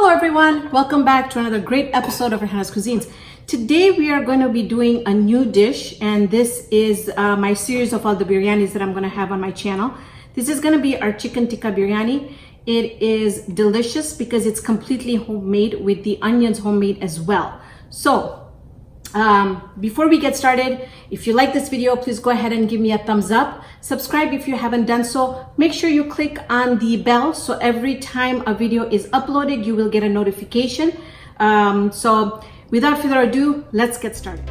Hello everyone, welcome back to another great episode of Raihana's Cuisines. Today we are going to be doing a new dish, and this is my series of all the biryanis that I'm going to have on my channel. This is going to be our chicken tikka biryani. It is delicious because it's completely homemade with the onions homemade as well. So before we get started, if you like this video, please go ahead and give me a thumbs up. Subscribe if you haven't done so. Make sure you click on the bell so every time a video is uploaded, you will get a notification. So without further ado, let's get started.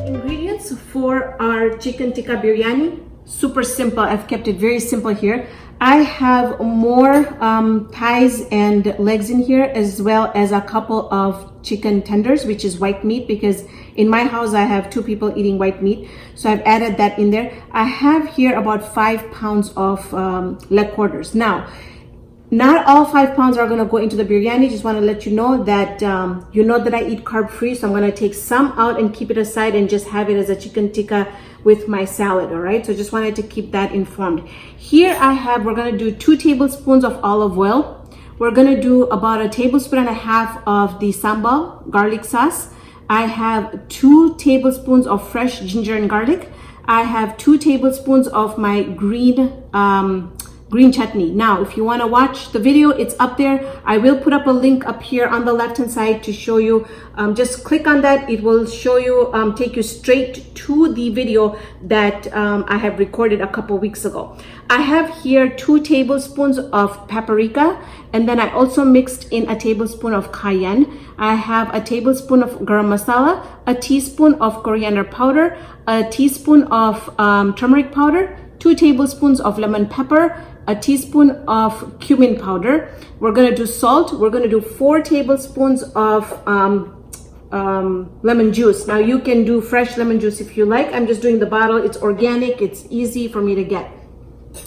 Ingredients for our chicken tikka biryani, super simple. I've kept it very simple here. I have more thighs and legs in here, as well as a couple of chicken tenders, which is white meat, because in my house I have 2 people eating white meat, so I've added that in there. I have here about 5 pounds of leg quarters. Now, not all 5 pounds are going to go into the biryani. Just want to let you know that that I eat carb free, so I'm going to take some out and keep it aside and just have it as a chicken tikka with my salad. All right, so just wanted to keep that informed. Here we're going to do 2 tablespoons of olive oil. We're going to do about 1.5 tablespoons of the sambal garlic sauce. I have 2 tablespoons of fresh ginger and garlic. I have 2 tablespoons of my green chutney. Now, if you want to watch the video, it's up there. I will put up a link up here on the left hand side to show you. Just click on that. It will show you, take you straight to the video that I have recorded a couple weeks ago. I have here 2 tablespoons of paprika, and then I also mixed in 1 tablespoon of cayenne. I have 1 tablespoon of garam masala, 1 teaspoon of coriander powder, 1 teaspoon of turmeric powder, 2 tablespoons of lemon pepper, 1 teaspoon of cumin powder. We're going to do salt. We're going to do 4 tablespoons of lemon juice. Now, you can do fresh lemon juice if you like. I'm just doing the bottle. It's organic. It's easy for me to get.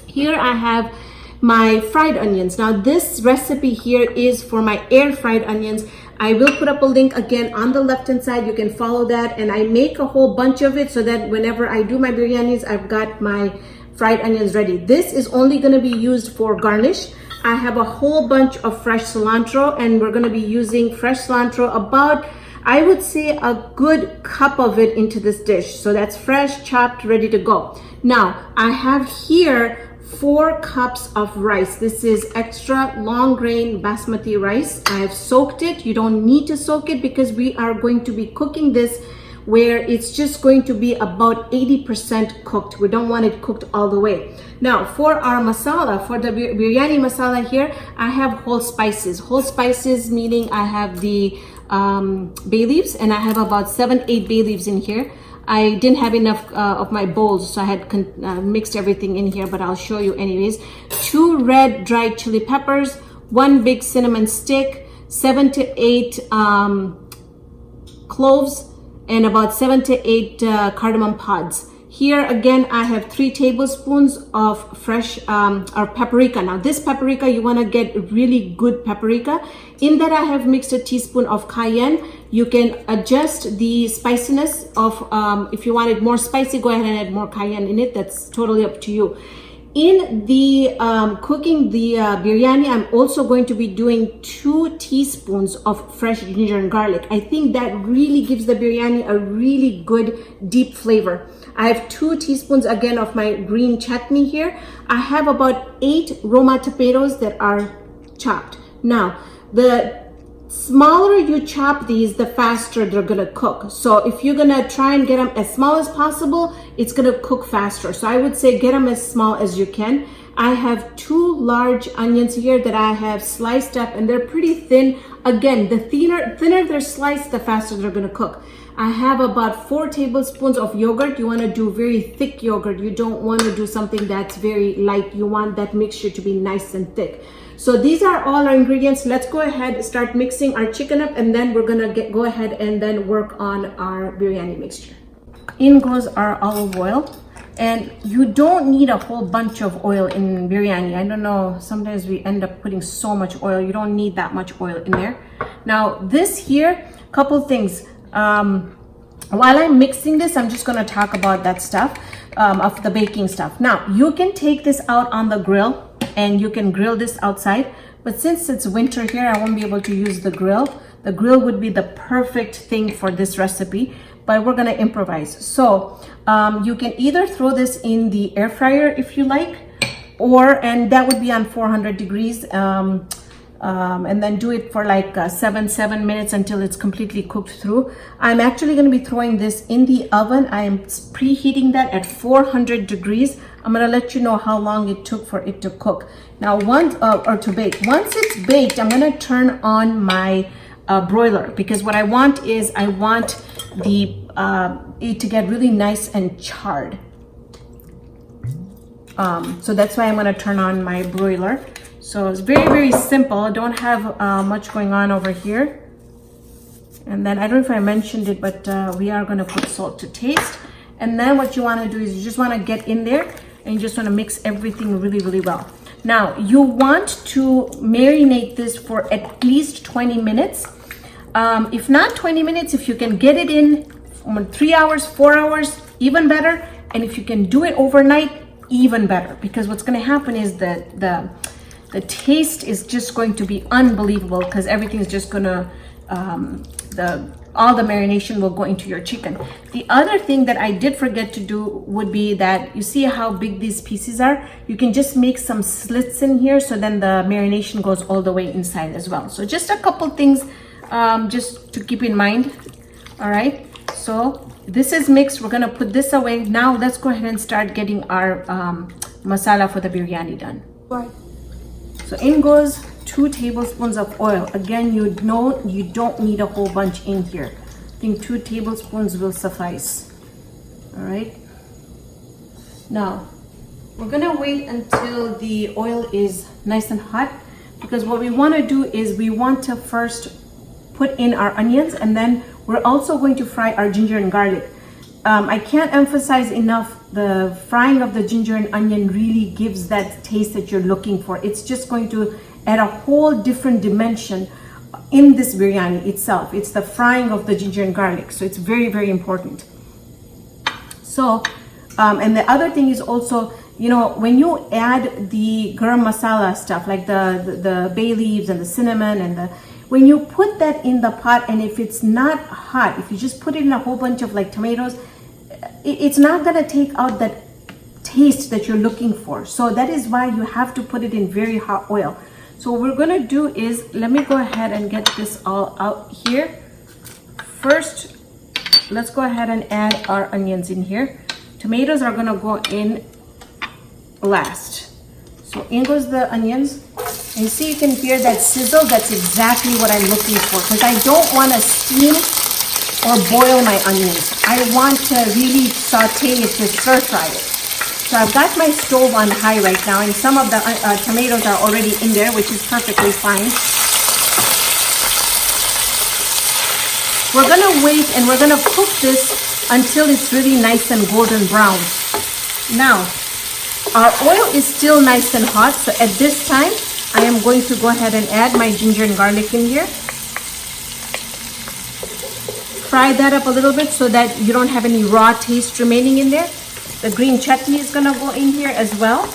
Here I have my fried onions. Now, this recipe here is for my air fried onions. I will put up a link again on the left hand side. You can follow that, and I make a whole bunch of it so that whenever I do my biryanis, I've got my fried onions ready. This is only going to be used for garnish. I have a whole bunch of fresh cilantro, and we're going to be using fresh cilantro, about, I would say, a good cup of it into this dish. So that's fresh, chopped, ready to go. Now, I have here 4 cups of rice. This is extra long grain basmati rice. I have soaked it. You don't need to soak it because we are going to be cooking this where it's just going to be about 80% cooked. We don't want it cooked all the way. Now, for our masala, for the biryani masala here, I have whole spices. Whole spices meaning I have the bay leaves, and I have about 7-8 bay leaves in here. I didn't have enough of my bowls, so I had mixed everything in here, but I'll show you anyways. 2 red dried chili peppers, 1 big cinnamon stick, 7 to 8 cloves, and about 7 to 8 cardamom pods. Here again, I have 3 tablespoons of fresh or paprika. Now, this paprika, you want to get really good paprika. In that, I have mixed 1 teaspoon of cayenne. You can adjust the spiciness of, if you want it more spicy, go ahead and add more cayenne in it. That's totally up to you. In the cooking the biryani, I'm also going to be doing 2 teaspoons of fresh ginger and garlic. I think that really gives the biryani a really good deep flavor. I have 2 teaspoons again of my green chutney here. I have about 8 Roma tomatoes that are chopped. Now, the smaller you chop these, the faster they're gonna cook. So if you're gonna try and get them as small as possible, it's gonna cook faster. So I would say get them as small as you can. I have 2 large onions here that I have sliced up, and they're pretty thin. Again, the thinner they're sliced, the faster they're gonna cook. I have about 4 tablespoons of yogurt. You want to do very thick yogurt. You don't want to do something that's very light. You want that mixture to be nice and thick. So these are all our ingredients. Let's go ahead and start mixing our chicken up, and then we're gonna go ahead and then work on our biryani mixture. In goes our olive oil. And you don't need a whole bunch of oil in biryani. I don't know, sometimes we end up putting so much oil. You don't need that much oil in there. Now this here, couple things. While I'm mixing this, I'm just going to talk about that stuff, of the baking stuff. Now, you can take this out on the grill and you can grill this outside. But since it's winter here, I won't be able to use the grill. The grill would be the perfect thing for this recipe, but we're going to improvise. So you can either throw this in the air fryer if you like, and that would be on 400 degrees. And then do it for like 7 minutes until it's completely cooked through. I'm actually going to be throwing this in the oven. I am preheating that at 400 degrees. I'm going to let you know how long it took for it to cook. Now, or to bake. Once it's baked, I'm going to turn on my broiler, because what I want is I want it to get really nice and charred. So that's why I'm going to turn on my broiler. So it's very, very simple. I don't have much going on over here. And then I don't know if I mentioned it, but we are going to put salt to taste. And then what you want to do is you just want to get in there and you just want to mix everything really, really well. Now, you want to marinate this for at least 20 minutes. If not 20 minutes, if you can get it in 3 hours, 4 hours, even better. And if you can do it overnight, even better. Because what's going to happen is that the taste is just going to be unbelievable, because everything is just going to, all the marination will go into your chicken. The other thing that I did forget to do would be that, you see how big these pieces are? You can just make some slits in here, so then the marination goes all the way inside as well. So just a couple things just to keep in mind. All right, so this is mixed. We're gonna put this away. Now let's go ahead and start getting our masala for the biryani done. Right. So in goes 2 tablespoons of oil. Again, you don't need a whole bunch in here. I think 2 tablespoons will suffice. All right. Now, we're gonna wait until the oil is nice and hot, because what we want to do is we want to first put in our onions, and then we're also going to fry our ginger and garlic. I can't emphasize enough, the frying of the ginger and onion really gives that taste that you're looking for. It's just going to add a whole different dimension in this biryani itself. It's the frying of the ginger and garlic. So it's very, very important. So, and the other thing is also, you know, when you add the garam masala stuff, like the bay leaves and the cinnamon and when you put that in the pot, and if it's not hot, if you just put it in a whole bunch of like tomatoes, it's not gonna take out that taste that you're looking for. So that is why you have to put it in very hot oil. So what we're gonna do is, let me go ahead and get this all out here. First, let's go ahead and add our onions in here. Tomatoes are gonna go in last. So in goes the onions. And you see, you can hear that sizzle. That's exactly what I'm looking for, because I don't want to steam or boil my onions. I want to really saute it, to stir fry it. So I've got my stove on high right now, and some of the tomatoes are already in there, which is perfectly fine. We're gonna wait and we're gonna cook this until it's really nice and golden brown. Now, our oil is still nice and hot, so at this time, I am going to go ahead and add my ginger and garlic in here. Fry that up a little bit so that you don't have any raw taste remaining in there. The green chutney is gonna go in here as well.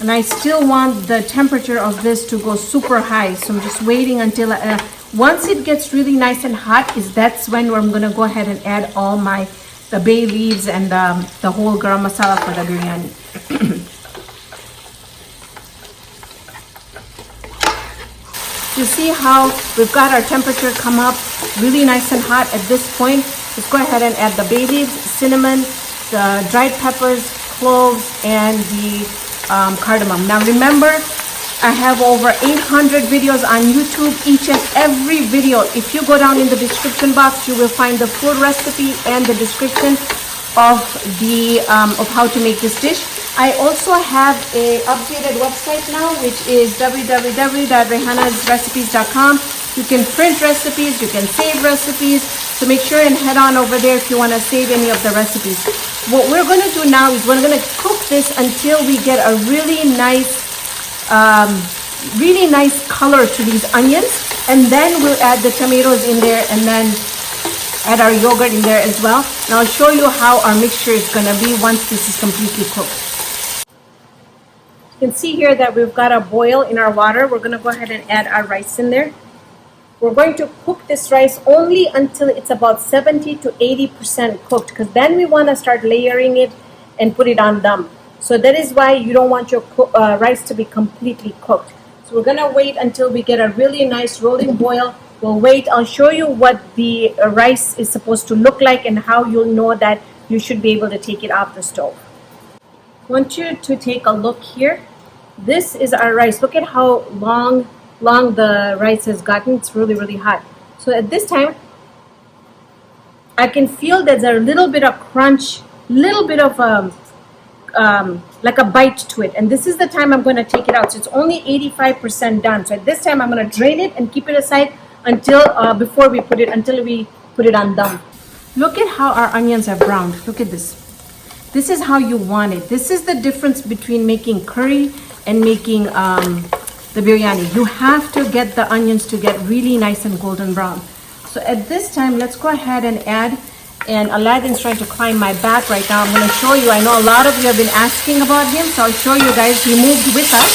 And I still want the temperature of this to go super high, so I'm just waiting until, once it gets really nice and hot, that's when I'm gonna go ahead and add all the bay leaves and the whole garam masala for the biryani. You see how we've got our temperature come up really nice and hot at this point. Let's go ahead and add the bay leaves, cinnamon, the dried peppers, cloves, and the cardamom. Now remember, I have over 800 videos on YouTube. Each and every video, if you go down in the description box, you will find the full recipe and the description of how to make this dish. I also have a updated website now, which is www.raihanasrecipes.com. You can print recipes, you can save recipes, so make sure and head on over there if you want to save any of the recipes. What we're going to do now is we're going to cook this until we get a really nice really nice color to these onions. And then we'll add the tomatoes in there, and then add our yogurt in there as well. And I'll show you how our mixture is gonna be once this is completely cooked. You can see here that we've got a boil in our water. We're gonna go ahead and add our rice in there. We're going to cook this rice only until it's about 70 to 80% cooked, because then we want to start layering it and put it on dum. So that is why you don't want your rice to be completely cooked. So we're going to wait until we get a really nice rolling boil. We'll wait. I'll show you what the rice is supposed to look like and how you'll know that you should be able to take it off the stove. I want you to take a look here. This is our rice. Look at how long the rice has gotten. It's really hot. So at this time, I can feel there's a little bit of crunch, little bit of like a bite to it, and this is the time I'm going to take it out. So it's only 85% done. So at this time I'm going to drain it and keep it aside until until we put it on dum. Look at how our onions have browned. Look at this. This is how you want it. This is the difference between making curry and making the biryani. You have to get the onions to get really nice and golden brown. So at this time, let's go ahead and add, and Aladdin's trying to climb my back right now. I'm going to show you. I know a lot of you have been asking about him, so I'll show you guys. He moved with us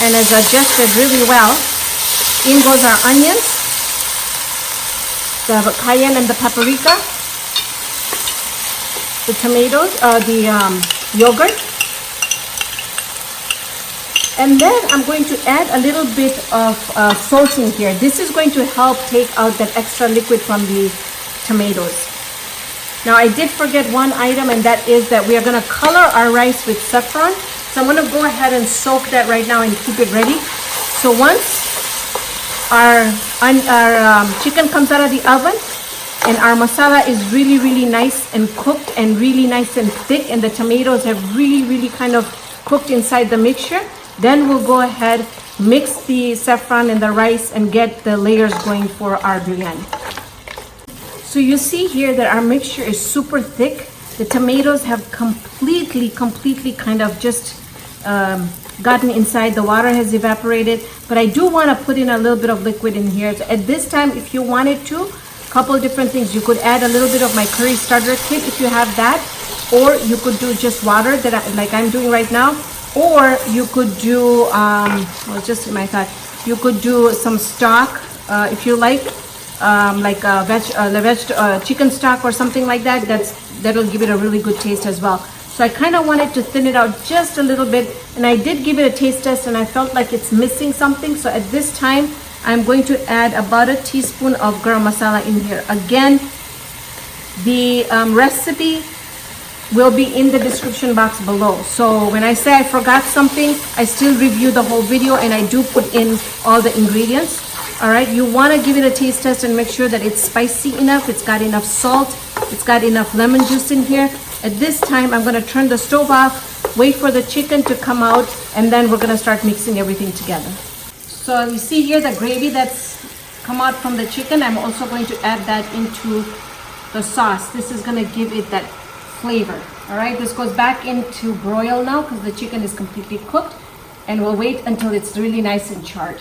and has adjusted really well. In goes our onions, the cayenne and the paprika, the tomatoes, the yogurt. And then I'm going to add a little bit of salt in here. This is going to help take out that extra liquid from the tomatoes. Now I did forget one item, and that is that we are going to color our rice with saffron. So I'm going to go ahead and soak that right now and keep it ready. So once our chicken comes out of the oven and our masala is really nice and cooked and really nice and thick, and the tomatoes have really kind of cooked inside the mixture, then we'll go ahead, mix the saffron and the rice and get the layers going for our biryani. So you see here that our mixture is super thick. The tomatoes have completely kind of just gotten inside. The water has evaporated, but I do want to put in a little bit of liquid in here. So at this time, if you wanted to, a couple different things. You could add a little bit of my curry starter kit if you have that, or you could do just water like I'm doing right now. Or you could do, well, just in my thought, you could do some stock if you like chicken stock or something like that. That'll give it a really good taste as well. So I kind of wanted to thin it out just a little bit, and I did give it a taste test, and I felt like it's missing something. So at this time, I'm going to add about a teaspoon of garam masala in here. Again, the recipe will be in the description box below. So when I say I forgot something, I still review the whole video and I do put in all the ingredients. All right, you want to give it a taste test and make sure that it's spicy enough, it's got enough salt, it's got enough lemon juice in here. At this time, I'm going to turn the stove off, wait for the chicken to come out, and then we're going to start mixing everything together. So you see here the gravy that's come out from the chicken. I'm also going to add that into the sauce. This is going to give it that flavor. All right, this goes back into broil now because the chicken is completely cooked, and we'll wait until it's really nice and charred.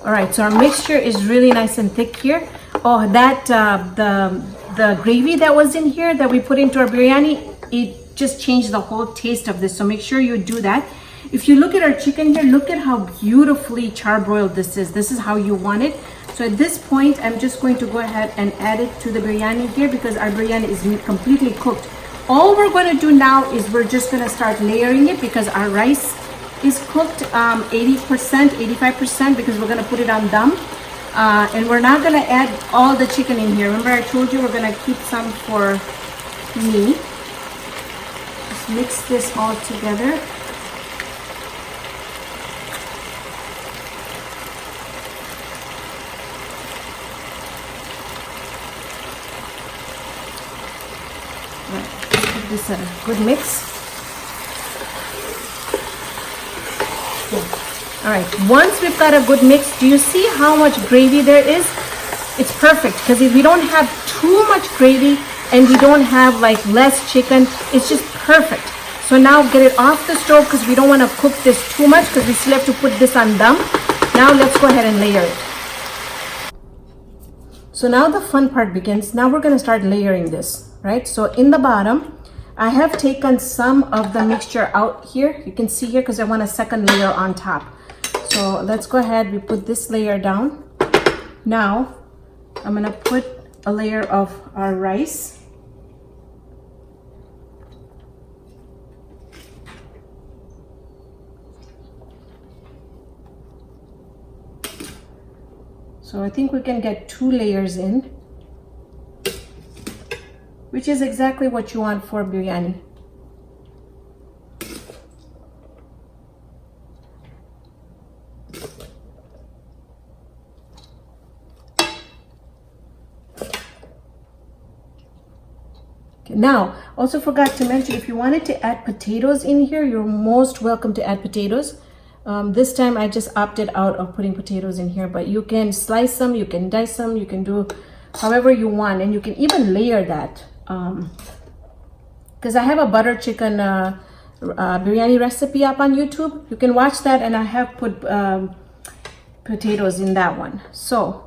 All right, so our mixture is really nice and thick here. Oh, that the gravy that was in here that we put into our biryani, it just changed the whole taste of this. So make sure you do that. If you look at our chicken here, look at how beautifully charbroiled this is. This is how you want it. So at this point, I'm just going to go ahead and add it to the biryani here because our biryani is completely cooked. All we're going to do now is we're just going to start layering it because our rice is cooked 80%, 85% because we're going to put it on dum. And we're not going to add all the chicken in here. Remember I told you we're going to keep some for me. Just mix this all together. Give this a good mix. All right, once we've got a good mix, do you see how much gravy there is? It's perfect because if we don't have too much gravy and we don't have like less chicken, it's just perfect. So now get it off the stove because we don't want to cook this too much because we still have to put this on dum. Now let's go ahead and layer it. So now the fun part begins. Now we're going to start layering this, right? So in the bottom, I have taken some of the mixture out here. You can see here because I want a second layer on top. So let's go ahead. We put this layer down. Now I'm going to put a layer of our rice. So I think we can get 2 layers in, which is exactly what you want for biryani. Okay, now, also forgot to mention, if you wanted to add potatoes in here, you're most welcome to add potatoes. This time I just opted out of putting potatoes in here, but you can slice them, you can dice them, you can do however you want, and you can even layer that. Because I have a butter chicken biryani recipe up on YouTube. You can watch that, and I have put potatoes in that one. So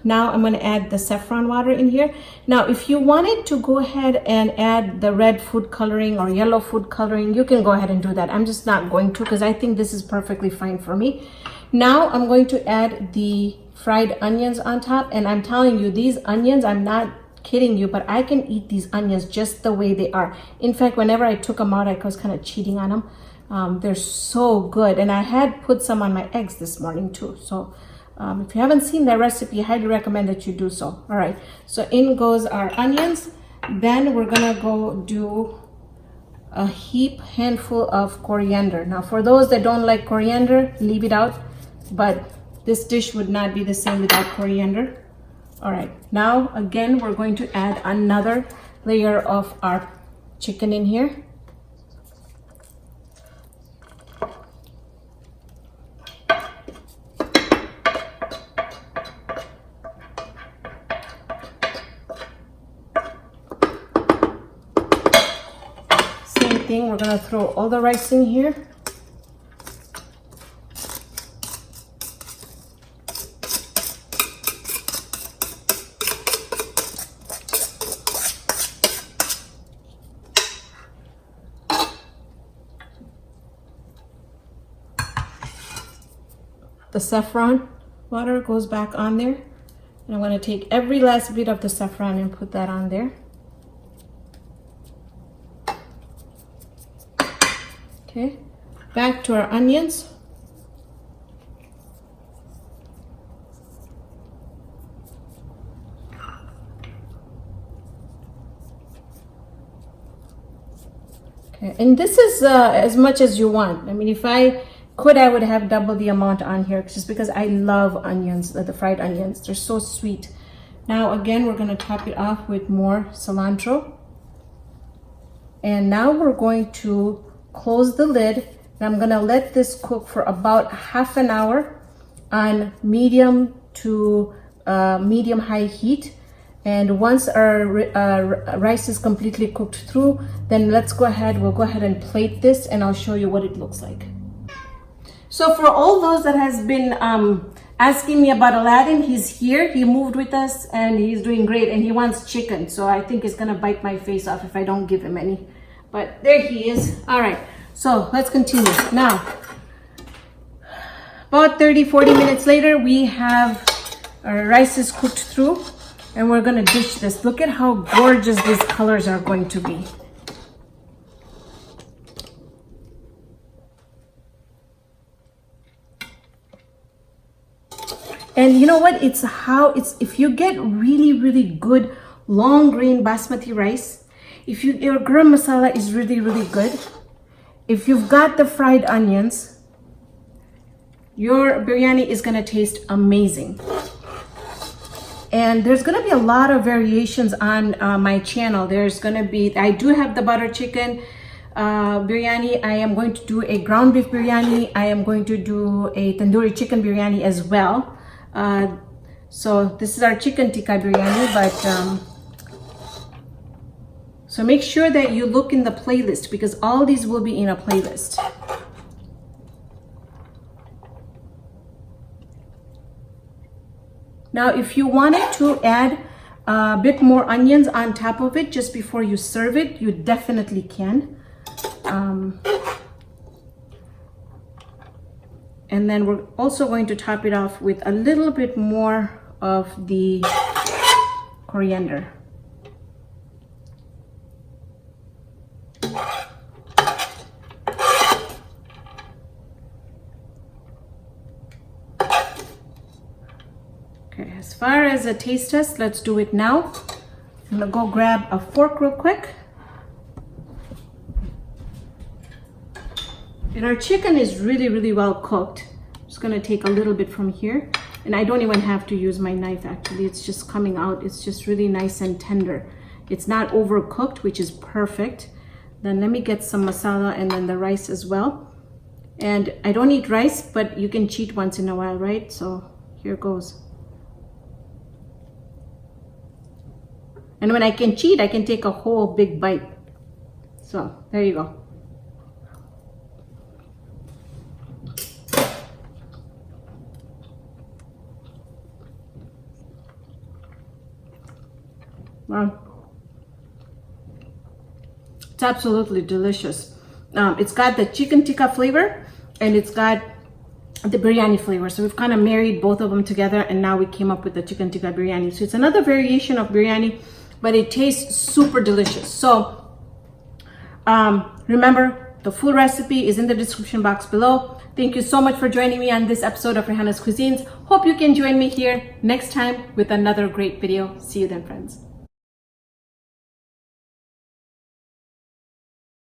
now I'm going to add the saffron water in here. Now if you wanted to go ahead and add the red food coloring or yellow food coloring, you can go ahead and do that. I'm just not going to because I think this is perfectly fine for me. Now I'm going to add the fried onions on top, and I'm telling you, these onions, I'm not kidding you, but I can eat these onions just the way they are. In fact, whenever I took them out, I was kind of cheating on them. They're so good, and I had put some on my eggs this morning too. So if you haven't seen that recipe, I highly recommend that you do so. All right, so in goes our onions. Then we're gonna go do a handful of coriander. Now for those that don't like coriander, leave it out, but this dish would not be the same without coriander. All right, now again, we're going to add another layer of our chicken in here. We're gonna throw all the rice in here. The saffron water goes back on there, and I'm going to take every last bit of the saffron and put that on there. Okay, back to our onions. Okay, and this is as much as you want. I mean, if I could, I would have double the amount on here just because I love onions, the fried onions. They're so sweet. Now again, we're going to top it off with more cilantro. And now we're going to close the lid, and I'm gonna let this cook for about half an hour on medium to medium high heat. And once our rice is completely cooked through, then we'll go ahead and plate this, and I'll show you what it looks like. So for all those that has been asking me about Aladdin, he's here. He moved with us and he's doing great, and he wants chicken, so I think he's gonna bite my face off if I don't give him any. But there he is. All right, so let's continue. Now, about 30-40 minutes later, we have our rice is cooked through, and we're gonna dish this. Look at how gorgeous these colors are going to be. And you know what? If you get really good long grain basmati rice, if your garam masala is really good, if you've got the fried onions, your biryani is gonna taste amazing. And there's gonna be a lot of variations on my channel. I do have the butter chicken biryani. I am going to do a ground beef biryani. I am going to do a tandoori chicken biryani as well. So this is our chicken tikka biryani, but So make sure that you look in the playlist because all these will be in a playlist. Now, if you wanted to add a bit more onions on top of it just before you serve it, you definitely can. And then we're also going to top it off with a little bit more of the coriander. Okay, as far as a taste test, let's do it now. I'm gonna go grab a fork real quick. And our chicken is really, really well cooked. I'm just gonna take a little bit from here. And I don't even have to use my knife actually. It's just coming out. It's just really nice and tender. It's not overcooked, which is perfect. Then let me get some masala and then the rice as well. And I don't eat rice, but you can cheat once in a while, right? So here goes. And when I can cheat, I can take a whole big bite. So there you go. Wow. It's absolutely delicious. It's got the chicken tikka flavor and it's got the biryani flavor. So we've kind of married both of them together and now we came up with the chicken tikka biryani. So it's another variation of biryani, but it tastes super delicious. So remember, the full recipe is in the description box below. Thank you so much for joining me on this episode of Raihana's Cuisines. Hope you can join me here next time with another great video. See you then, friends.